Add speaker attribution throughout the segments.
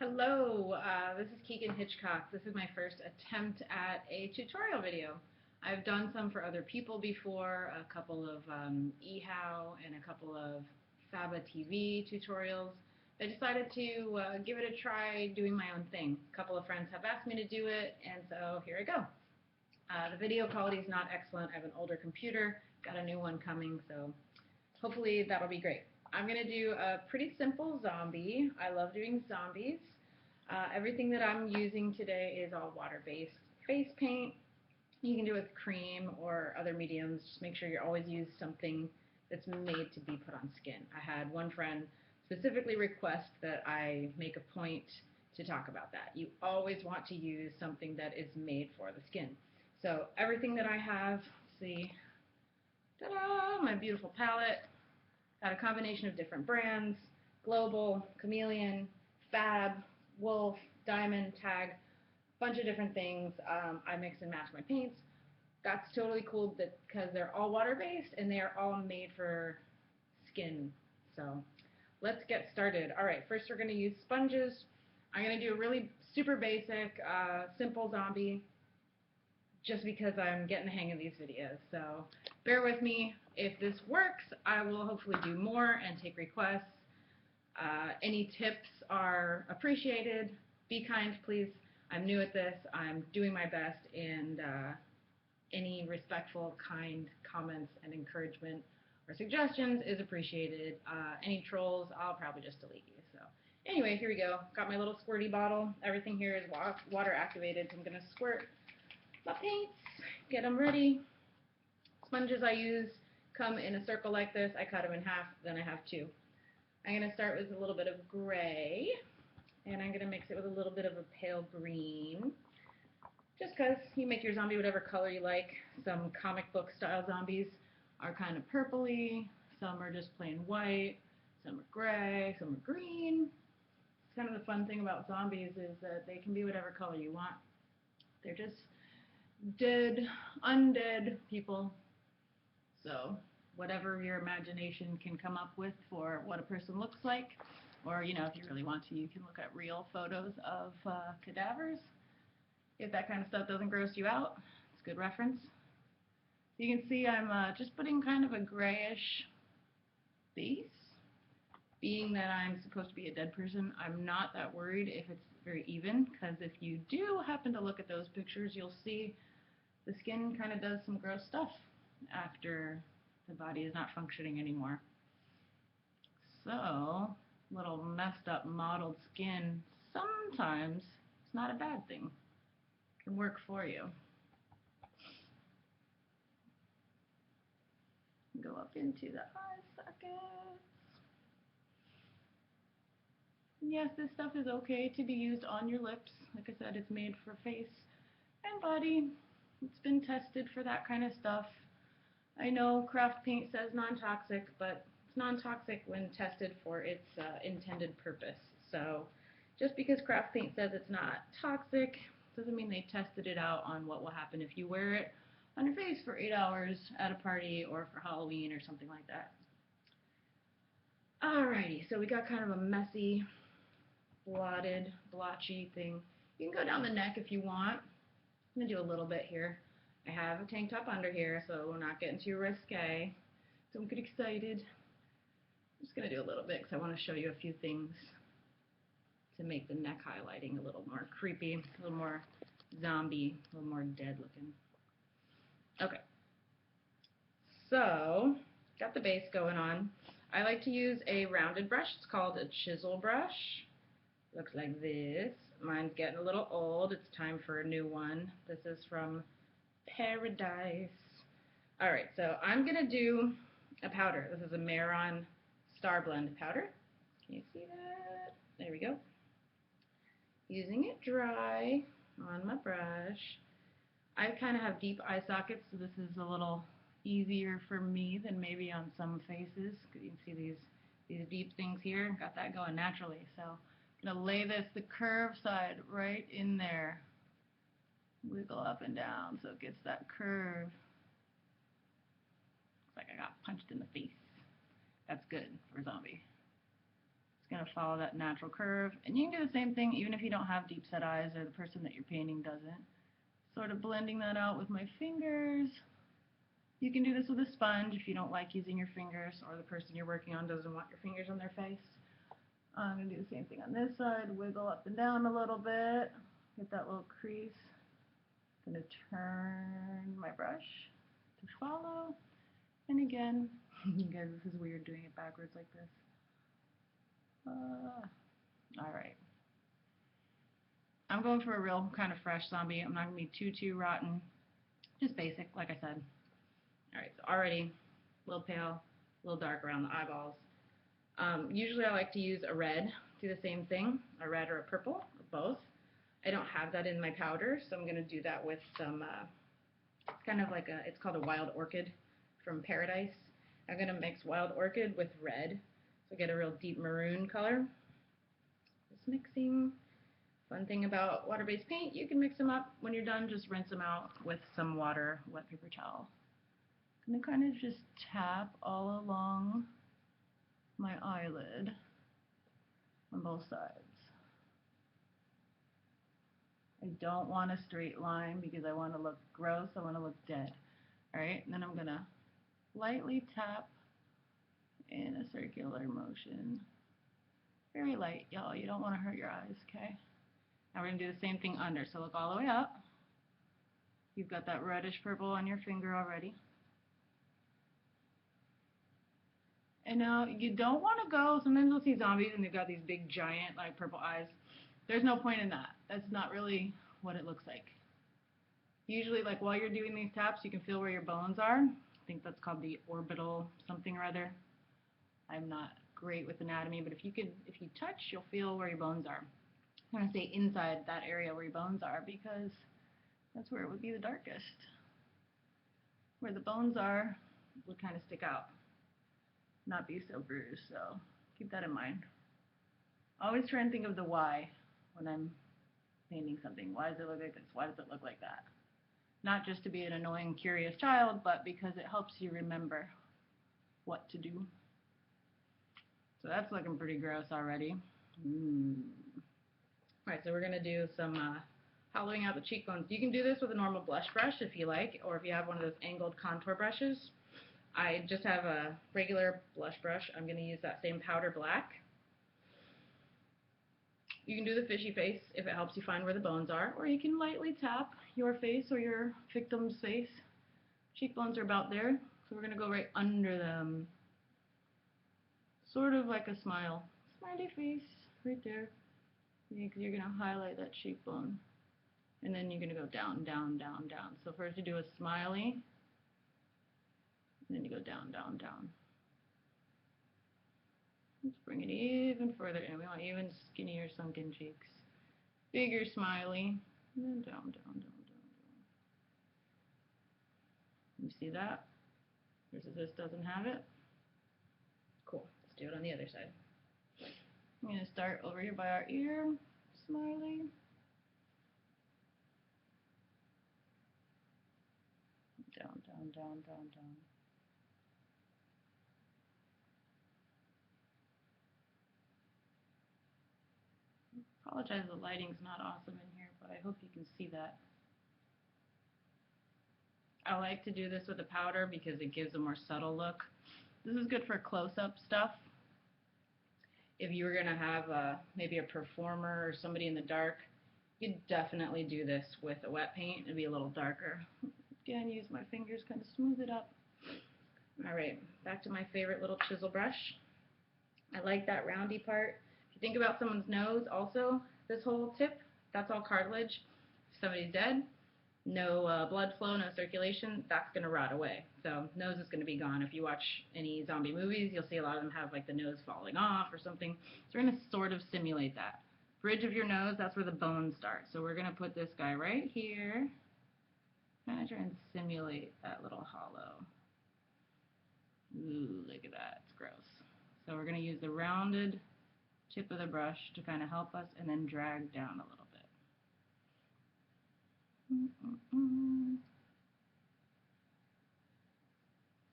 Speaker 1: Hello, this is Keegan Hitchcock. This is my first attempt at a tutorial video. I've done some for other people before, a couple of eHow and a couple of Faba TV tutorials. I decided to give it a try doing my own thing. A couple of friends have asked me to do it, and so here I go. The video quality is not excellent. I have an older computer, got a new one coming, so hopefully that'll be great. I'm going to do a pretty simple zombie. I love doing zombies. Everything that I'm using today is all water-based face paint. You can do it with cream or other mediums. Just make sure you always use something that's made to be put on skin. I had one friend specifically request that I make a point to talk about that. You always want to use something that is made for the skin. So everything that I have, see, ta-da, my beautiful palette. Got a combination of different brands: Global, Chameleon, Fab, Wolf, Diamond, Tag, bunch of different things. I mix and match my paints. That's totally cool because they're all water-based and they are all made for skin. So let's get started. All right, first we're going to use sponges. I'm going to do a really super basic, simple zombie just because I'm getting the hang of these videos. So bear with me. If this works, I will hopefully do more and take requests. Any tips are appreciated. Be kind, please. I'm new at this. I'm doing my best, and any respectful, kind comments and encouragement or suggestions is appreciated. Any trolls, I'll probably just delete you. So anyway, here we go. Got my little squirty bottle. Everything here is water activated, so I'm going to squirt my paints, get them ready. Sponges I use come in a circle like this. I cut them in half, then I have two. I'm going to start with a little bit of gray, and I'm going to mix it with a little bit of a pale green, just because you make your zombie whatever color you like. Some comic book style zombies are kind of purpley, some are just plain white, some are gray, some are green. It's kind of the fun thing about zombies is that they can be whatever color you want. They're just dead, undead people. So whatever your imagination can come up with for what a person looks like, or if you really want to, you can look at real photos of cadavers. If that kind of stuff doesn't gross you out, it's a good reference. So you can see I'm just putting kind of a grayish base. Being that I'm supposed to be a dead person, I'm not that worried if it's very even, because if you do happen to look at those pictures, you'll see the skin kind of does some gross stuff after the body is not functioning anymore. So, little messed up mottled skin, sometimes it's not a bad thing. It can work for you. Go up into the eye sockets. Yes, this stuff is okay to be used on your lips. Like I said, it's made for face and body. It's been tested for that kind of stuff. I know craft paint says non-toxic, but it's non-toxic when tested for its intended purpose. So just because craft paint says it's not toxic doesn't mean they tested it out on what will happen if you wear it on your face for 8 hours at a party or for Halloween or something like that. Alrighty, so we got kind of a messy, blotted, blotchy thing. You can go down the neck if you want. I'm going to do a little bit here. I have a tank top under here, so we're not getting too risque. Don't get excited. I'm just going to do a little bit because I want to show you a few things to make the neck highlighting a little more creepy, a little more zombie, a little more dead looking. Okay. So, got the base going on. I like to use a rounded brush. It's called a chisel brush. Looks like this. Mine's getting a little old. It's time for a new one. This is from Paradise. Alright, so I'm going to do a powder. This is a Maron Star Blend powder. Can you see that? There we go. Using it dry on my brush. I kind of have deep eye sockets, so this is a little easier for me than maybe on some faces. You can see these deep things here. Got that going naturally. So I'm going to lay the curved side right in there. Wiggle up and down so it gets that curve. Looks like I got punched in the face. That's good for a zombie. going to follow that natural curve. And you can do the same thing even if you don't have deep set eyes or the person that you're painting doesn't. Sort of blending that out with my fingers. You can do this with a sponge if you don't like using your fingers or the person you're working on doesn't want your fingers on their face. I'm going to do the same thing on this side, wiggle up and down a little bit, get that little crease. I'm going to turn my brush to follow. And again, you guys, this is weird doing it backwards like this. Alright. I'm going for a real kind of fresh zombie. I'm not going to be too rotten. Just basic, like I said. Alright, so already a little pale, a little dark around the eyeballs. Usually I like to use a red, do the same thing, a red or a purple, or both. I don't have that in my powder, so I'm going to do that with some, kind of like it's called a wild orchid from Paradise. I'm going to mix wild orchid with red, so get a real deep maroon color. Just mixing. Fun thing about water-based paint, you can mix them up. When you're done, just rinse them out with some water, wet paper towel. I'm going to kind of just tap all along my eyelid on both sides. I don't want a straight line because I want to look gross, I want to look dead. Alright, and then I'm going to lightly tap in a circular motion. Very light, y'all. You don't want to hurt your eyes, okay? Now we're going to do the same thing under. So look all the way up. You've got that reddish purple on your finger already. And now you don't want to go, sometimes you'll see zombies and they've got these big giant like purple eyes. There's no point in that. That's not really what it looks like. Usually like while you're doing these taps you can feel where your bones are. I think that's called the orbital something or other. I'm not great with anatomy, but if you touch, you'll feel where your bones are. I'm going to say inside that area where your bones are because that's where it would be the darkest. Where the bones are would kind of stick out, not be so bruised, so keep that in mind. Always try and think of the why when I'm painting something. Why does it look like this? Why does it look like that? Not just to be an annoying, curious child, but because it helps you remember what to do. So that's looking pretty gross already. Alright, so we're going to do some hollowing out the cheekbones. You can do this with a normal blush brush if you like, or if you have one of those angled contour brushes. I just have a regular blush brush. I'm going to use that same powder black. You can do the fishy face if it helps you find where the bones are, or you can lightly tap your face or your victim's face. Cheekbones are about there, so we're going to go right under them. Sort of like a smile. Smiley face, right there. Because you're going to highlight that cheekbone. And then you're going to go down, down, down, down. So first you do a smiley, and then you go down, down, down. Let's bring it even further in. We want even skinnier sunken cheeks. Bigger smiley, and then down, down, down, down, down. You see that? Versus this doesn't have it. Cool. Let's do it on the other side. I'm going to start over here by our ear. Smiley. Down, down, down, down, down. Apologize, the lighting's not awesome in here, but I hope you can see that. I like to do this with a powder because it gives a more subtle look. This is good for close-up stuff. If you were going to have maybe a performer or somebody in the dark, you could definitely do this with a wet paint. It'd be a little darker. Again, use my fingers, kind of smooth it up. Alright, back to my favorite little chisel brush. I like that roundy part. If you think about someone's nose also, this whole tip, that's all cartilage. If somebody's dead, no blood flow, no circulation, that's going to rot away. So nose is going to be gone. If you watch any zombie movies, you'll see a lot of them have like the nose falling off or something. So we're going to sort of simulate that. Bridge of your nose, that's where the bones start. So we're going to put this guy right here. Kind of try and simulate that little hollow. Ooh, look at that. It's gross. So we're going to use the rounded tip of the brush to kind of help us and then drag down a little bit.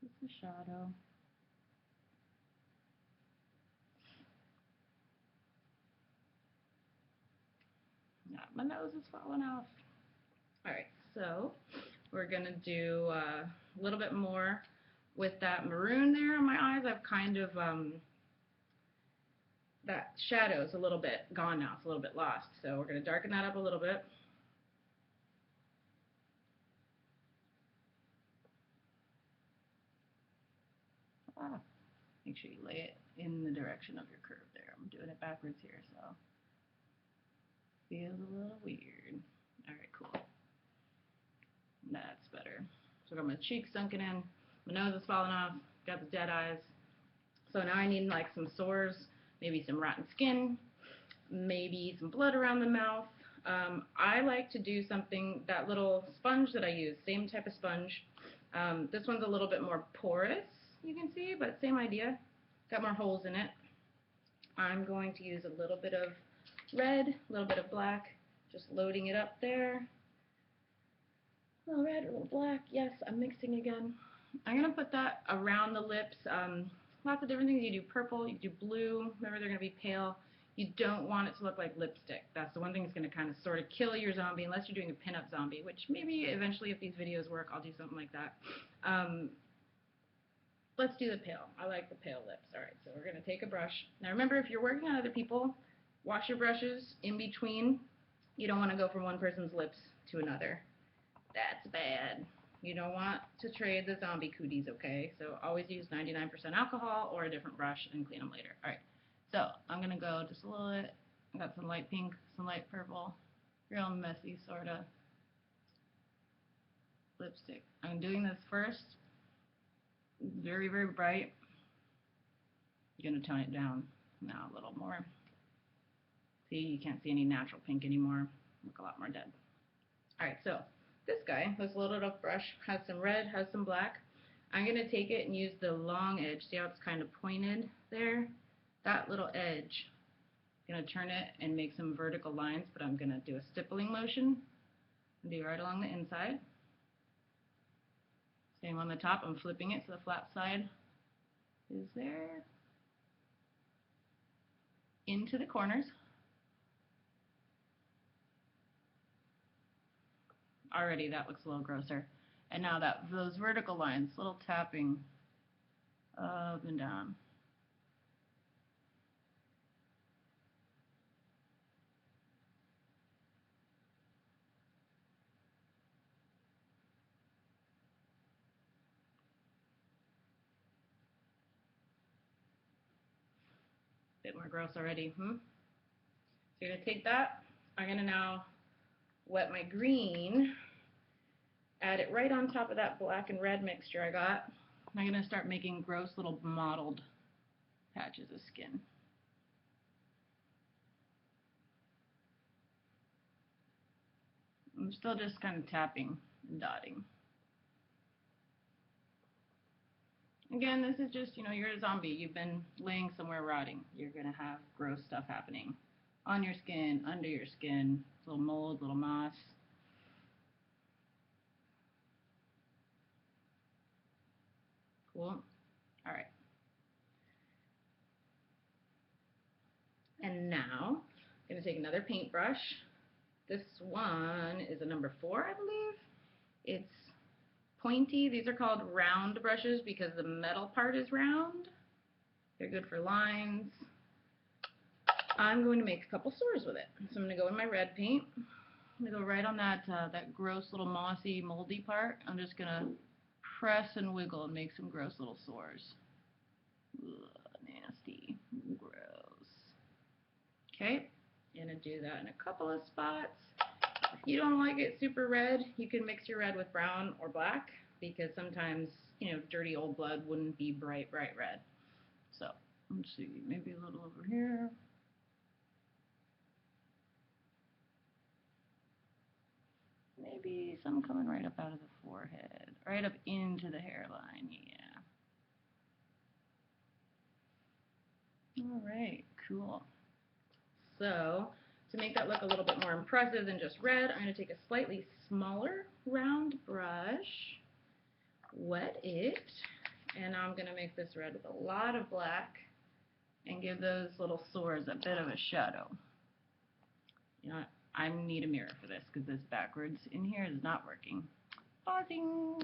Speaker 1: This is a shadow. My nose is falling off. Alright, so we're going to do a little bit more with that maroon there on my eyes. I've kind of, that shadow's a little bit gone now. It's a little bit lost. So we're going to darken that up a little bit. Make sure you lay it in the direction of your curve there. I'm doing it backwards here, so feels a little weird. Alright, cool. That's better. So I got my cheeks sunken in, my nose is falling off, got the dead eyes. So now I need like some sores, maybe some rotten skin, maybe some blood around the mouth. I like to do something, that little sponge that I use, same type of sponge. This one's a little bit more porous, you can see, but same idea. Got more holes in it. I'm going to use a little bit of red, a little bit of black, just loading it up there. A little red, a little black. Yes, I'm mixing again. I'm going to put that around the lips. Lots of different things. You do purple, you do blue. Remember, they're going to be pale. You don't want it to look like lipstick. That's the one thing that's going to kind of sort of kill your zombie, unless you're doing a pinup zombie, which maybe eventually, if these videos work, I'll do something like that. Let's do the pale. I like the pale lips. All right, so we're going to take a brush. Now remember, if you're working on other people, wash your brushes in between. You don't want to go from one person's lips to another. That's bad. You don't want to trade the zombie cooties, okay? So always use 99% alcohol or a different brush and clean them later. All right, so I'm going to go just a little bit. I got some light pink, some light purple, real messy sort of lipstick. I'm doing this first. Very, very bright. I'm going to tone it down now a little more. See, you can't see any natural pink anymore. Look a lot more dead. All right, so this guy, this loaded up brush, has some red, has some black. I'm going to take it and use the long edge. See how it's kind of pointed there? That little edge. I'm going to turn it and make some vertical lines, but I'm going to do a stippling motion and do right along the inside. Same on the top. I'm flipping it so the flat side is there. Into the corners. Already that looks a little grosser. And now those vertical lines, little tapping up and down. Bit more gross already. So you're going to take that. I'm going to now wet my green, add it right on top of that black and red mixture I got. I'm going to start making gross little mottled patches of skin. I'm still just kind of tapping and dotting. Again, this is just, you're a zombie. You've been laying somewhere rotting. You're going to have gross stuff happening on your skin, under your skin, little mold, little moss. Cool. All right. And now I'm going to take another paintbrush. This one is a number 4, I believe. It's pointy. These are called round brushes because the metal part is round. They're good for lines. I'm going to make a couple sores with it. So I'm going to go in my red paint. I'm going to go right on that gross little mossy, moldy part. I'm just going to press and wiggle and make some gross little sores. Ugh, nasty. Gross. Okay. I'm going to do that in a couple of spots. If you don't like it super red, you can mix your red with brown or black because sometimes, dirty old blood wouldn't be bright, bright red. So, let's see, maybe a little over here. Maybe some coming right up out of the forehead, right up into the hairline, yeah. All right, cool. So, to make that look a little bit more impressive than just red, I'm going to take a slightly smaller round brush, wet it, and I'm going to make this red with a lot of black and give those little sores a bit of a shadow. I need a mirror for this because this backwards in here is not working. Pausing.